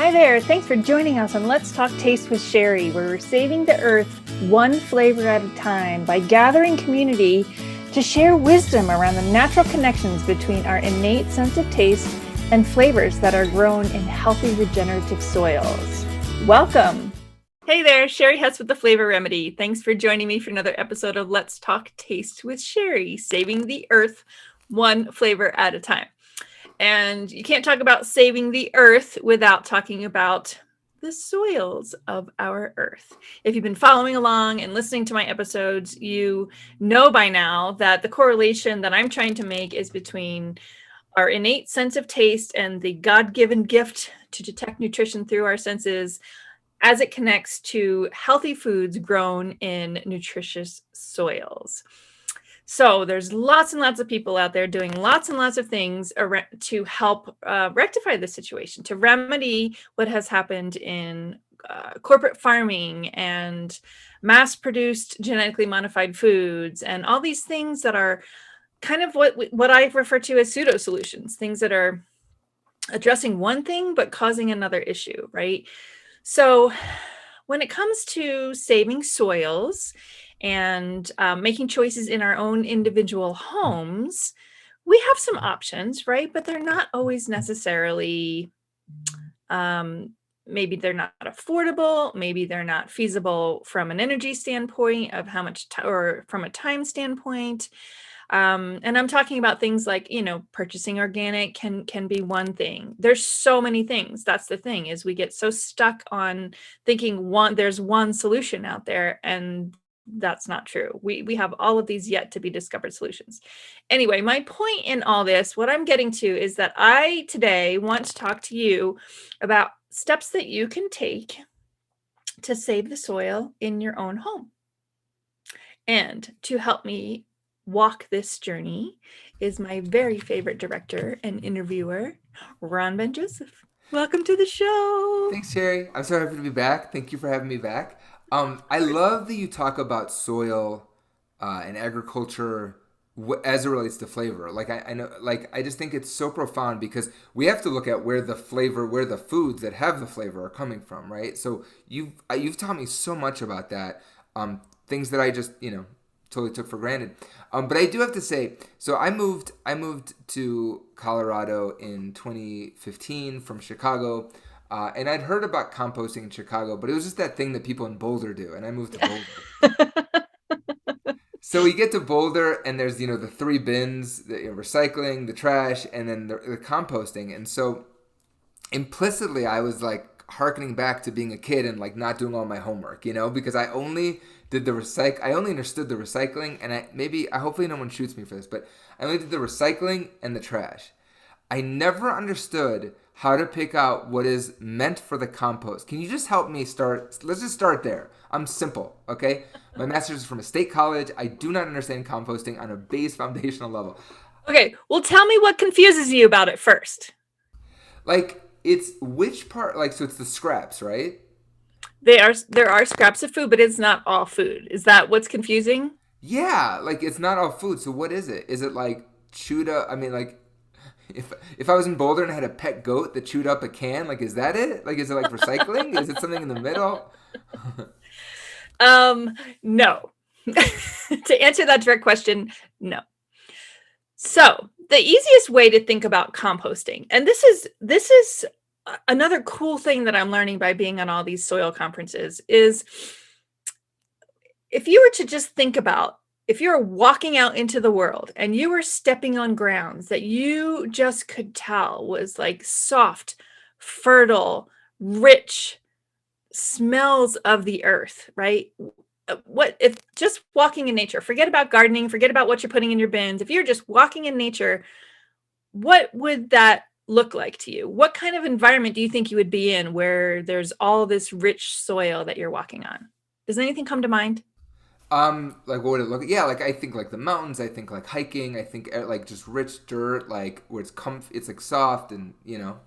Hi there. Thanks for joining us on Let's Talk Taste with Sherry, where we're saving the earth one flavor at a time by gathering community to share wisdom around the natural connections between our innate sense of taste and flavors that are grown in healthy, regenerative soils. Welcome. Hey there, Sherry Hess with the Flavor Remedy. Thanks for joining me for another episode of Let's Talk Taste with Sherry, saving the earth one flavor at a time. And you can't talk about saving the earth without talking about the soils of our earth. If you've been following along and listening to my episodes, you know by now that the correlation that I'm trying to make is between our innate sense of taste and the God-given gift to detect nutrition through our senses as it connects to healthy foods grown in nutritious soils. So there's lots and lots of people out there doing lots and lots of things to help rectify the situation, to remedy what has happened in corporate farming and mass-produced genetically modified foods and all these things that are kind of what I refer to as pseudo solutions, things that are addressing one thing but causing another issue, right? So when it comes to saving soils and making choices in our own individual homes, we have some options, right? But they're not always necessarily, maybe they're not affordable, maybe they're not feasible from an energy standpoint of how much or from a time standpoint. And I'm talking about things like, purchasing organic can be one thing. There's so many things. That's the thing, is we get so stuck on thinking there's one solution out there, and that's not true. We have all of these yet to be discovered solutions. Anyway, my point in all this, what I'm getting to, is that I today want to talk to you about steps that you can take to save the soil in your own home. And to help me walk this journey is my very favorite director and interviewer, Ron Ben Joseph. Welcome to the show. Thanks, Sherry. I'm so happy to be back. Thank you for having me back. I love that you talk about soil and agriculture as it relates to flavor. Like I know, like I just think it's so profound because we have to look at where the foods that have the flavor are coming from, right? So you've taught me so much about that. Things that I just totally took for granted. But I do have to say, so I moved to Colorado in 2015 from Chicago. And I'd heard about composting in Chicago, but it was just that thing that people in Boulder do. And I moved to Boulder. So we get to Boulder, and there's, the three bins, the recycling, the trash, and then the composting. And so implicitly, I was like harkening back to being a kid and like not doing all my homework, because I only I only understood the recycling, and hopefully no one shoots me for this, but I only did the recycling and the trash. I never understood how to pick out what is meant for the compost. Can you just help me start? Let's just start there. I'm simple, okay? My master's is from a state college. I do not understand composting on a base foundational level. Okay, well, tell me what confuses you about it first. Like, it's which part, like, so it's the scraps, right? There are scraps of food, but it's not all food. Is that what's confusing? Yeah, like, it's not all food. So what is it? Is it like chewed up? I mean, like, if I was in Boulder and I had a pet goat that chewed up a can, like, is that it? Like, is it like recycling? Is it something in the middle? No. To answer that direct question, no. So the easiest way to think about composting, and this is another cool thing that I'm learning by being on all these soil conferences, is if you were to just think about, if you're walking out into the world and you were stepping on grounds that you just could tell was like soft, fertile, rich smells of the earth, right? What if just walking in nature, forget about gardening, forget about what you're putting in your bins. If you're just walking in nature, what would that look like to you? What kind of environment do you think you would be in where there's all this rich soil that you're walking on? Does anything come to mind? Like what would it look? Yeah, like I think like the mountains. I think like hiking. I think like just rich dirt, like where it's like soft and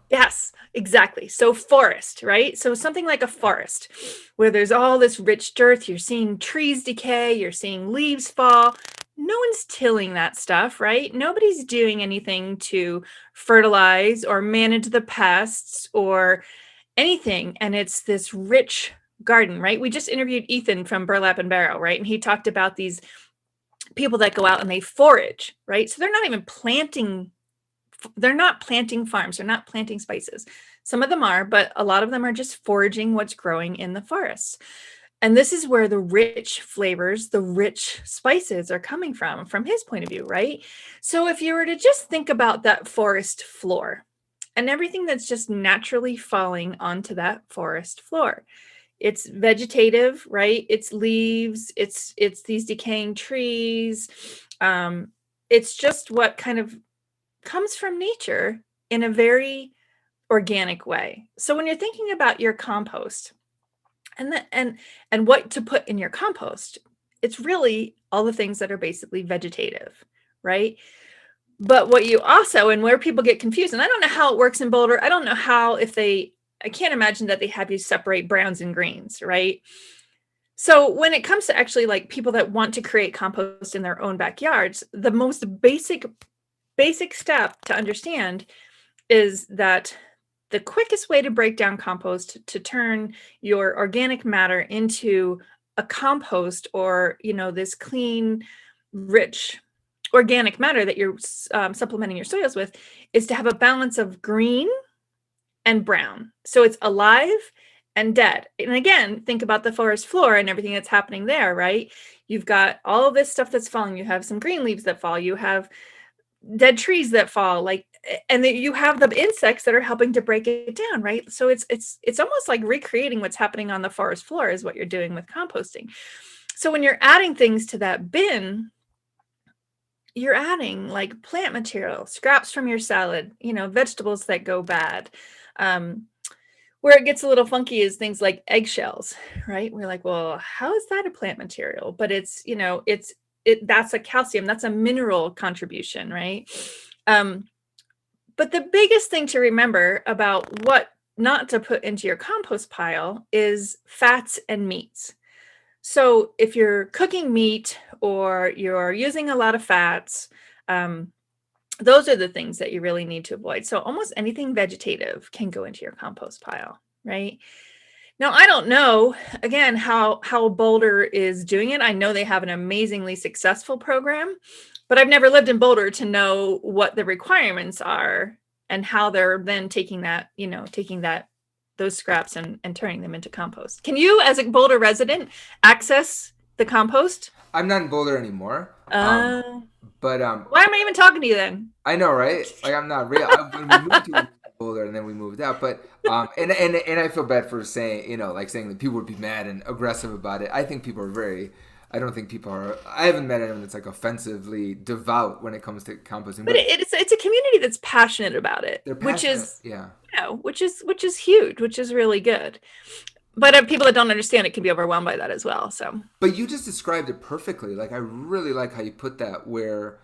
Yes, exactly. So forest, right? So something like a forest where there's all this rich dirt. You're seeing trees decay. You're seeing leaves fall. No one's tilling that stuff, right? Nobody's doing anything to fertilize or manage the pests or anything, and it's this rich garden, right? We just interviewed Ethan from Burlap and Barrel, right? And he talked about these people that go out and they forage, right? So they're not even planting, they're not planting farms, they're not planting spices. Some of them are, but a lot of them are just foraging what's growing in the forests. And this is where the rich flavors, the rich spices are coming from his point of view, right? So if you were to just think about that forest floor and everything that's just naturally falling onto that forest floor, it's vegetative, right? It's leaves, it's these decaying trees. It's just what kind of comes from nature in a very organic way. So when you're thinking about your compost, and what to put in your compost, it's really all the things that are basically vegetative, right? But what you also, and where people get confused, and I don't know how it works in Boulder, I don't know how, if they, I can't imagine that they have you separate browns and greens, right? So when it comes to actually like people that want to create compost in their own backyards, the most basic step to understand is that the quickest way to break down compost to turn your organic matter into a compost, or this clean, rich organic matter that you're supplementing your soils with, is to have a balance of green and brown. So it's alive and dead. And again, think about the forest floor and everything that's happening there, right? You've got all of this stuff that's falling. You have some green leaves that fall. You have dead trees that fall, like, and then you have the insects that are helping to break it down, right? So it's almost like recreating what's happening on the forest floor is what you're doing with composting. So when you're adding things to that bin, you're adding like plant material, scraps from your salad, vegetables that go bad. Where it gets a little funky is things like eggshells, right? We're like, well, how is that a plant material? But that's a calcium, that's a mineral contribution, right? But the biggest thing to remember about what not to put into your compost pile is fats and meats. So if you're cooking meat or you're using a lot of fats, those are the things that you really need to avoid. So almost anything vegetative can go into your compost pile, right? Now, I don't know, again, how Boulder is doing it. I know they have an amazingly successful program, but I've never lived in Boulder to know what the requirements are and how they're then taking those scraps and turning them into compost. Can you, as a Boulder resident, access the compost? I'm not in Boulder anymore. Uh, But why am I even talking to you then? I know, right? Like I'm not real. When we moved to Boulder and then we moved out, but and I feel bad for saying, like saying that people would be mad and aggressive about it. I think people are very. I don't think people are. I haven't met anyone that's like offensively devout when it comes to composting. But it's a community that's passionate about it, they're which passionate. is Yeah. which is huge, which is really good. But people that don't understand it can be overwhelmed by that as well. So, But you just described it perfectly. Like I really like how you put that, where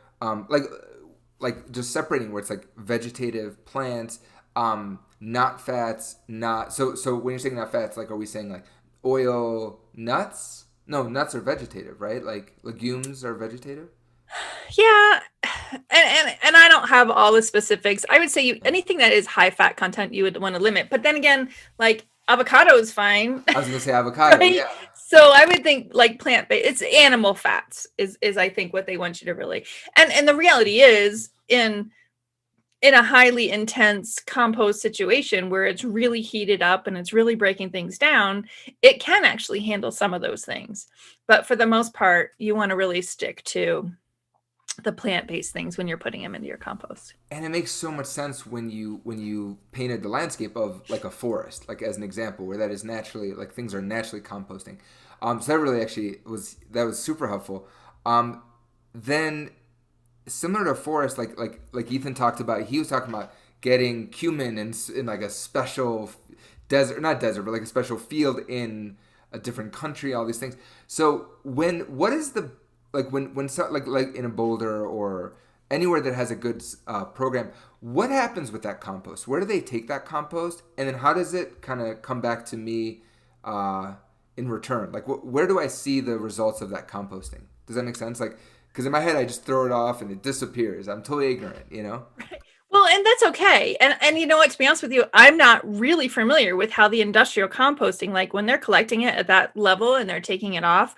like just separating where it's like vegetative plants, not fats, not so when you're saying not fats, like are we saying like oil, nuts? No, nuts are vegetative, right? Like legumes are vegetative. yeah, and I don't have all the specifics. I would say Yeah. anything that is high fat content you would want to limit. But then again, like avocado is fine, I was gonna say avocado. right? Yeah. So I would think like plant based. It's animal fats is I think what they want you to really. And the reality is in a highly intense compost situation where it's really heated up and it's really breaking things down, it can actually handle some of those things. But for the most part, you want to really stick to the plant-based things when you're putting them into your compost. And it makes so much sense when you painted the landscape of like a forest, like as an example, where that is naturally like things are naturally composting. So that really actually was super helpful. Then similar to forest, like Ethan talked about, he was talking about getting cumin in like a special desert, not desert, but like a special field in a different country, all these things. So what is the when so, like in a Boulder or anywhere that has a good program, what happens with that compost? Where do they take that compost, and then how does it kind of come back to me in return? Like where do I see the results of that composting? Does that make sense? Like because in my head I just throw it off and it disappears. I'm totally ignorant. Well, and that's okay. And you know what, to be honest with you, I'm not really familiar with how the industrial composting, like when they're collecting it at that level and they're taking it off.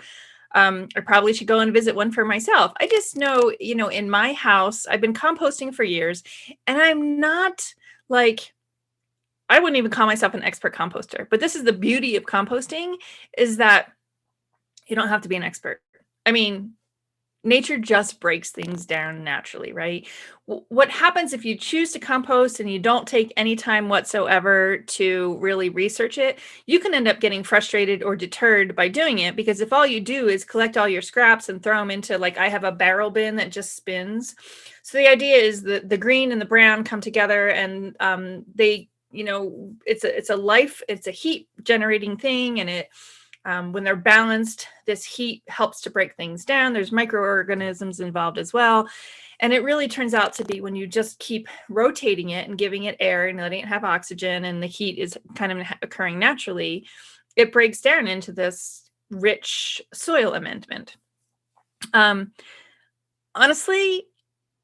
I probably should go and visit one for myself. I just know, in my house, I've been composting for years, and I'm not like, I wouldn't even call myself an expert composter. But this is the beauty of composting, is that you don't have to be an expert. I mean, nature just breaks things down naturally, right? What happens if you choose to compost and you don't take any time whatsoever to really research it? You can end up getting frustrated or deterred by doing it, because if all you do is collect all your scraps and throw them into, like, I have a barrel bin that just spins. So the idea is that the green and the brown come together, and they, it's a heat generating thing, and it when they're balanced, this heat helps to break things down. There's microorganisms involved as well. And it really turns out to be, when you just keep rotating it and giving it air and letting it have oxygen, and the heat is kind of occurring naturally, it breaks down into this rich soil amendment. Honestly,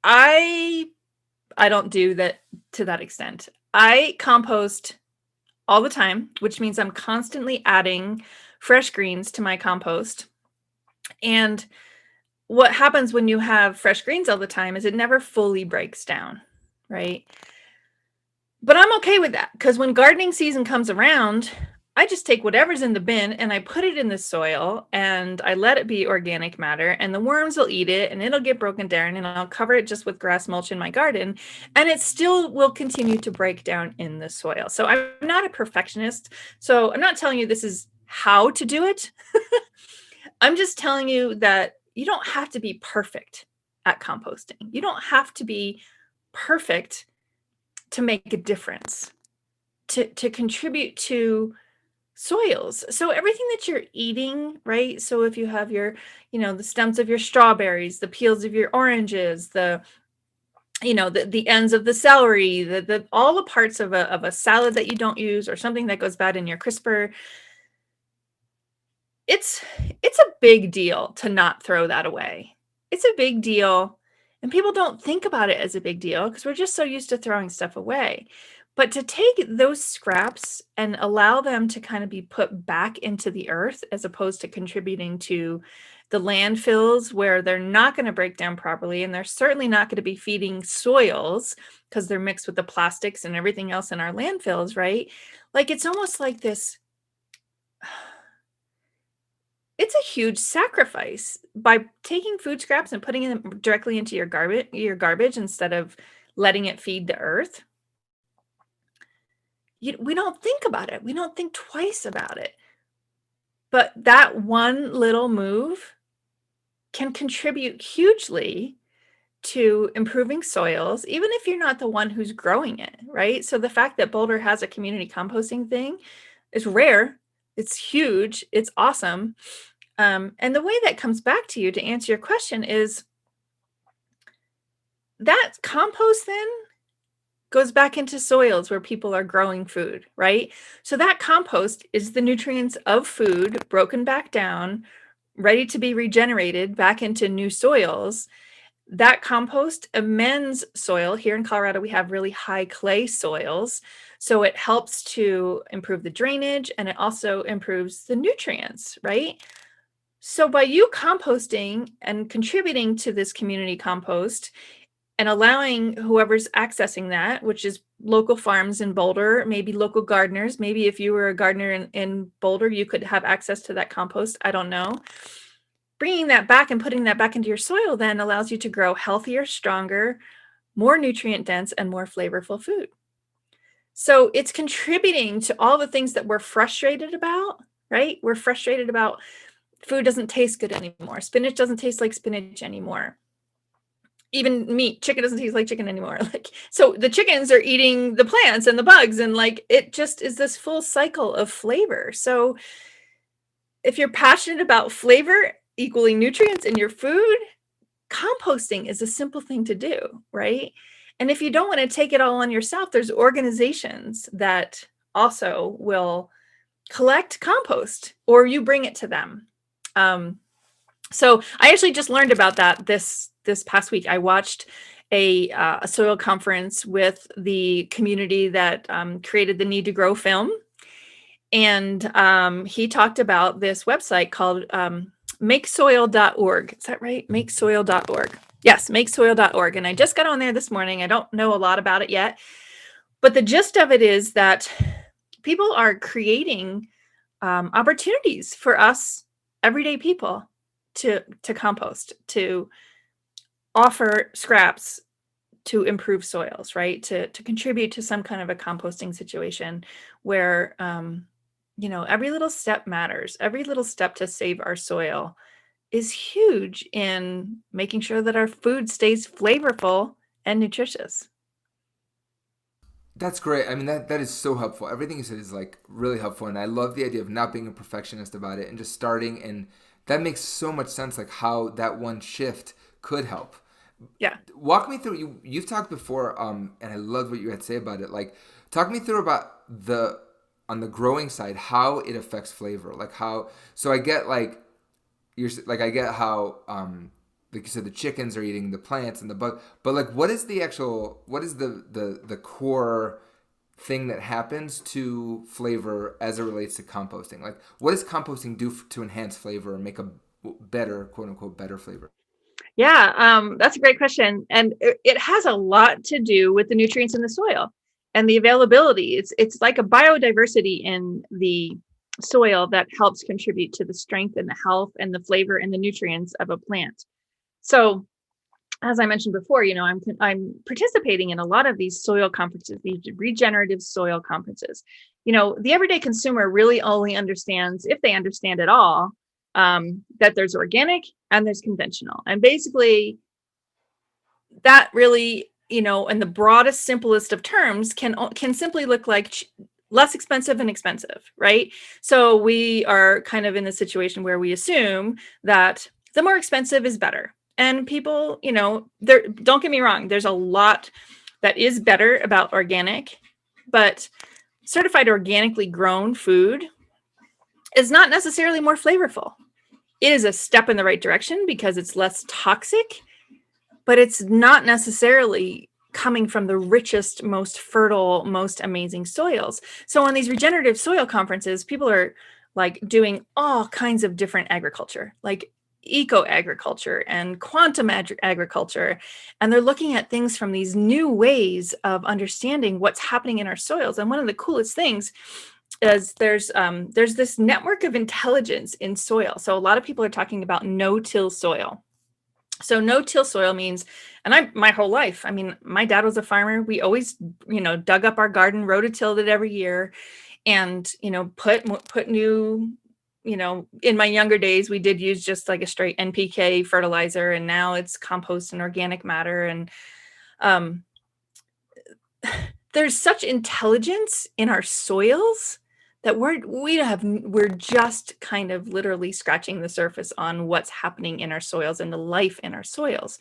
I don't do that to that extent. I compost all the time, which means I'm constantly adding fresh greens to my compost. And what happens when you have fresh greens all the time is it never fully breaks down, right? But I'm okay with that, because when gardening season comes around, I just take whatever's in the bin and I put it in the soil and I let it be organic matter, and the worms will eat it and it'll get broken down, and I'll cover it just with grass mulch in my garden, and it still will continue to break down in the soil. So I'm not a perfectionist. So I'm not telling you this is how to do it. I'm just telling you that you don't have to be perfect at composting. You don't have to be perfect to make a difference, to contribute to soils. So everything that you're eating, right? So if you have your, the stems of your strawberries, the peels of your oranges, the ends of the celery, the all the parts of a salad that you don't use, or something that goes bad in your crisper, it's a big deal to not throw that away. It's a big deal, and people don't think about it as a big deal because we're just so used to throwing stuff away. But to take those scraps and allow them to kind of be put back into the earth, as opposed to contributing to the landfills where they're not going to break down properly, and they're certainly not going to be feeding soils because they're mixed with the plastics and everything else in our landfills, right? Like, it's almost like this, it's a huge sacrifice by taking food scraps and putting them directly into your garbage instead of letting it feed the earth. We don't think about it. We don't think twice about it. But that one little move can contribute hugely to improving soils, even if you're not the one who's growing it, right? So the fact that Boulder has a community composting thing is rare. It's huge. It's awesome. And the way that comes back to you, to answer your question, is that compost then goes back into soils where people are growing food, right? So that compost is the nutrients of food broken back down, ready to be regenerated back into new soils. That compost amends soil. Here in Colorado, we have really high clay soils. So it helps to improve the drainage, and it also improves the nutrients, right? So by you composting and contributing to this community compost, and allowing whoever's accessing that, which is local farms in Boulder, maybe local gardeners, maybe if you were a gardener in Boulder, you could have access to that compost. I don't know. Bringing that back and putting that back into your soil then allows you to grow healthier, stronger, more nutrient dense, and more flavorful food. So it's contributing to all the things that we're frustrated about, right? We're frustrated about food doesn't taste good anymore. Spinach doesn't taste like spinach anymore. Even meat, chicken doesn't taste like chicken anymore. Like, so the chickens are eating the plants and the bugs, and like, it just is this full cycle of flavor. So if you're passionate about flavor equaling nutrients in your food, composting is a simple thing to do, right? And if you don't want to take it all on yourself, there's organizations that also will collect compost, or you bring it to them. So I actually just learned about that this past week. I watched a soil conference with the community that created the Need to Grow film. And he talked about this website called makesoil.org. Is that right? Makesoil.org. Yes, makesoil.org. And I just got on there this morning. I don't know a lot about it yet, but the gist of it is that people are creating opportunities for us everyday people to compost, to offer scraps, to improve soils, right? To contribute to some kind of a composting situation where, every little step matters. Every little step to save our soil is huge in making sure that our food stays flavorful and nutritious. That's great. I mean, that is so helpful. Everything you said is like really helpful, and I love the idea of not being a perfectionist about it and just starting. And that makes so much sense, like how that one shift could help. Yeah. Walk me through. You've talked before, and I love what you had to say about it. Like, talk me through about the on the growing side how it affects flavor. Like how. So I get like I get how like you said, the chickens are eating the plants and the bug, but like what is the core thing that happens to flavor as it relates to composting? Like what does composting do to enhance flavor and make a better, quote unquote, better flavor? Yeah, that's a great question. And it has a lot to do with the nutrients in the soil and the availability. It's like a biodiversity in the soil that helps contribute to the strength and the health and the flavor and the nutrients of a plant. So, as I mentioned before, I'm participating in a lot of these soil conferences, these regenerative soil conferences. The everyday consumer really only understands, if they understand at all, that there's organic and there's conventional. And basically, that really, in the broadest, simplest of terms, can simply look like less expensive and expensive, right? So we are kind of in the situation where we assume that the more expensive is better. And people, don't get me wrong, there's a lot that is better about organic, but certified organically grown food is not necessarily more flavorful. It is a step in the right direction because it's less toxic, but it's not necessarily coming from the richest, most fertile, most amazing soils. So on these regenerative soil conferences, people are like doing all kinds of different agriculture, like eco agriculture and quantum agriculture. And they're looking at things from these new ways of understanding what's happening in our soils. And one of the coolest things is there's this network of intelligence in soil. So a lot of people are talking about no-till soil. So no-till soil means, and my whole life, I mean, my dad was a farmer. We always, dug up our garden, rototilled it every year, and put new, in my younger days, we did use just like a straight NPK fertilizer, and now it's compost and organic matter. And um, there's such intelligence in our soils that we're just kind of literally scratching the surface on what's happening in our soils and the life in our soils.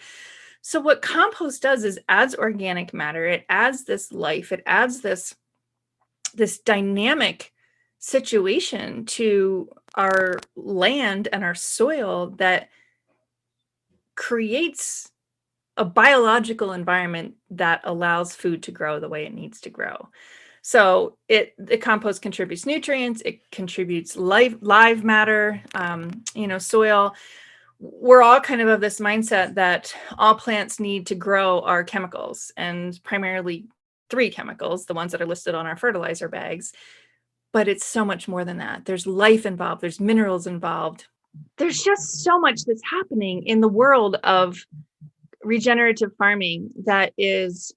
So what compost does is adds organic matter. It adds this life. It adds this dynamic situation to our land and our soil that creates a biological environment that allows food to grow the way it needs to grow. So the compost contributes nutrients, it contributes live matter, soil. We're all kind of this mindset that all plants need to grow are chemicals, and primarily 3 chemicals, the ones that are listed on our fertilizer bags. But it's so much more than that. There's life involved, there's minerals involved. There's just so much that's happening in the world of regenerative farming that is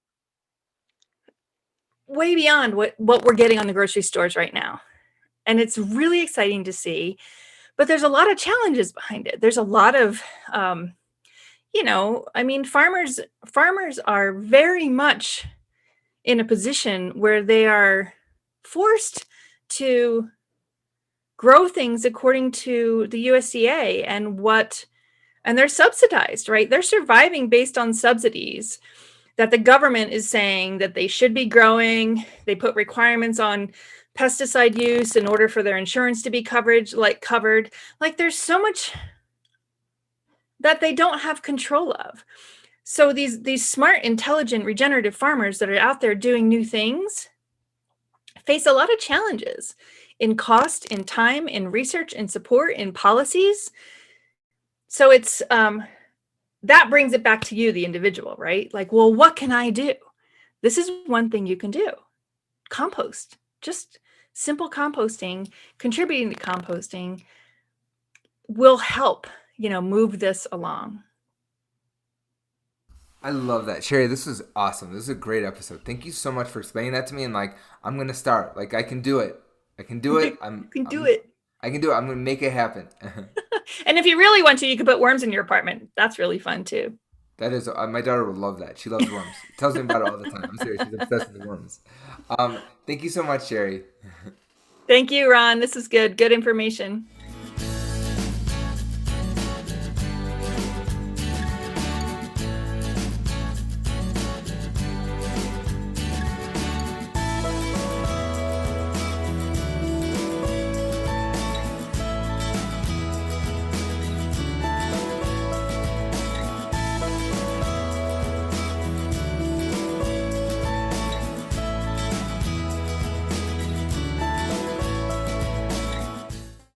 way beyond what we're getting on the grocery stores right now. And it's really exciting to see, but there's a lot of challenges behind it. There's a lot of, farmers are very much in a position where they are forced to grow things according to the USDA and they're subsidized, right? They're surviving based on subsidies that the government is saying that they should be growing. They put requirements on pesticide use in order for their insurance to be covered. Like there's so much that they don't have control of. So these smart, intelligent, regenerative farmers that are out there doing new things face a lot of challenges in cost, in time, in research, in support, in policies. So it's that brings it back to you, the individual, right? Like, well, what can I do? This is one thing you can do. Compost. Just simple composting, contributing to composting will help, move this along. I love that. Sherry, this was awesome. This is a great episode. Thank you so much for explaining that to me. And like, I'm going to start. Like, I can do it. I can do it. You can do it. I can do it. I'm going to make it happen. And if you really want to, you could put worms in your apartment. That's really fun too. That is, my daughter would love that. She loves worms. Tells me about it all the time. I'm serious. She's obsessed with worms. Thank you so much, Sherry. Thank you, Ron. This is good. Good information.